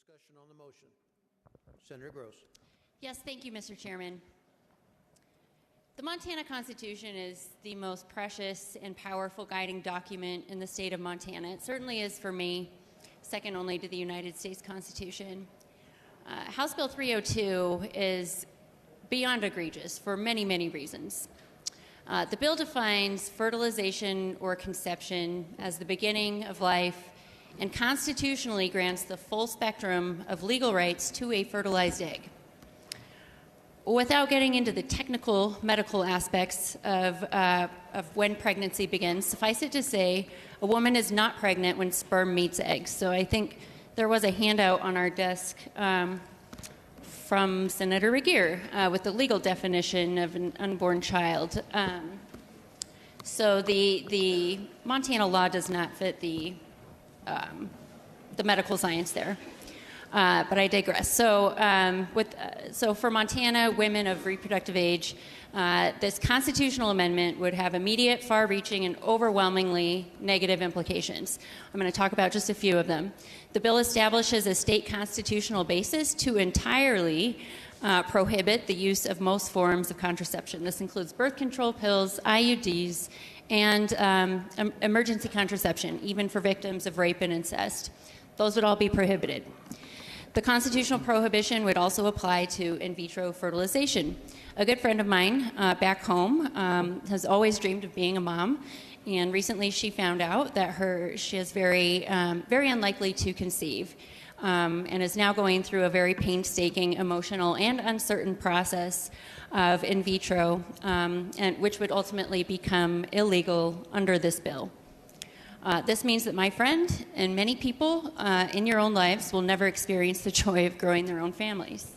Discussion on the motion. Senator Gross. Yes, thank you, Mr. Chairman. The Montana Constitution is the most precious and powerful guiding document in the state of Montana. It certainly is for me, second only to the United States Constitution. House Bill 302 is beyond egregious for many, many reasons. The bill defines fertilization or conception as the beginning of life and constitutionally grants the full spectrum of legal rights to a fertilized egg. Without getting into the technical medical aspects of when pregnancy begins, suffice it to say, a woman is not pregnant when sperm meets eggs. So I think there was a handout on our desk from Senator Regier with the legal definition of an unborn child. So the Montana law does not fit the medical science there. But I digress. So for Montana women of reproductive age, this constitutional amendment would have immediate, far-reaching, and overwhelmingly negative implications. I'm going to talk about just a few of them. The bill establishes a state constitutional basis to entirely prohibit the use of most forms of contraception. This includes birth control pills, IUDs, and emergency contraception, even for victims of rape and incest. Those would all be prohibited. The constitutional prohibition would also apply to in vitro fertilization. A good friend of mine back home has always dreamed of being a mom, and recently she found out that she is very unlikely to conceive, and is now going through a very painstaking, emotional, and uncertain process of in vitro, and which would ultimately become illegal under this bill. This means that my friend and many people in your own lives will never experience the joy of growing their own families.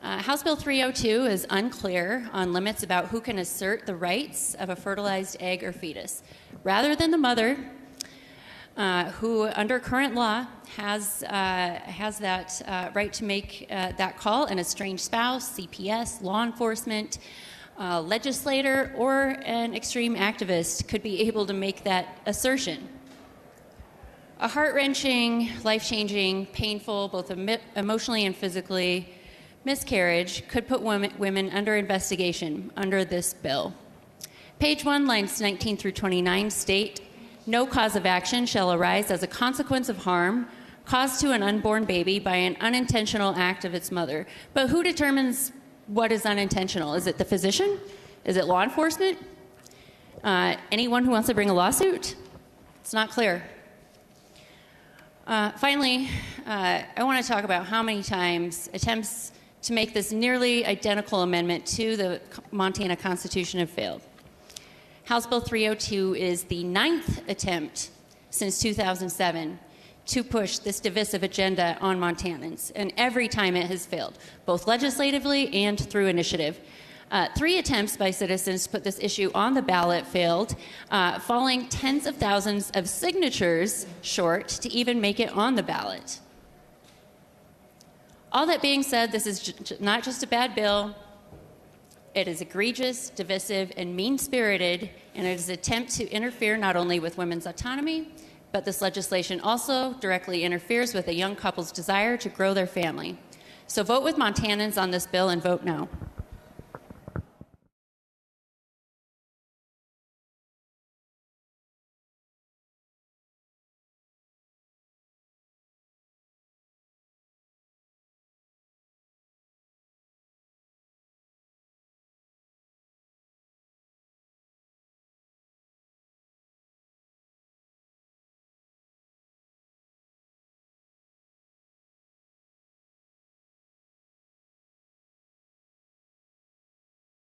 House Bill 302 is unclear on limits about who can assert the rights of a fertilized egg or fetus. Rather than the mother, who under current law has that right to make that call, an estranged spouse, CPS, law enforcement, legislator, or an extreme activist could be able to make that assertion. A heart-wrenching, life-changing, painful, both emotionally and physically, miscarriage could put women under investigation under this bill. Page 1, lines 19 through 29 state, "No cause of action shall arise as a consequence of harm caused to an unborn baby by an unintentional act of its mother." But who determines what is unintentional? Is it the physician? Is it law enforcement? Anyone who wants to bring a lawsuit? It's not clear. Finally, I want to talk about how many times attempts to make this nearly identical amendment to the Montana Constitution have failed. House Bill 302 is the 9th attempt since 2007 to push this divisive agenda on Montanans, and every time it has failed, both legislatively and through initiative. 3 attempts by citizens to put this issue on the ballot failed, falling tens of thousands of signatures short to even make it on the ballot. All that being said, this is not just a bad bill. It is egregious, divisive, and mean-spirited, and it is an attempt to interfere not only with women's autonomy, but this legislation also directly interferes with a young couple's desire to grow their family. So vote with Montanans on this bill and vote no.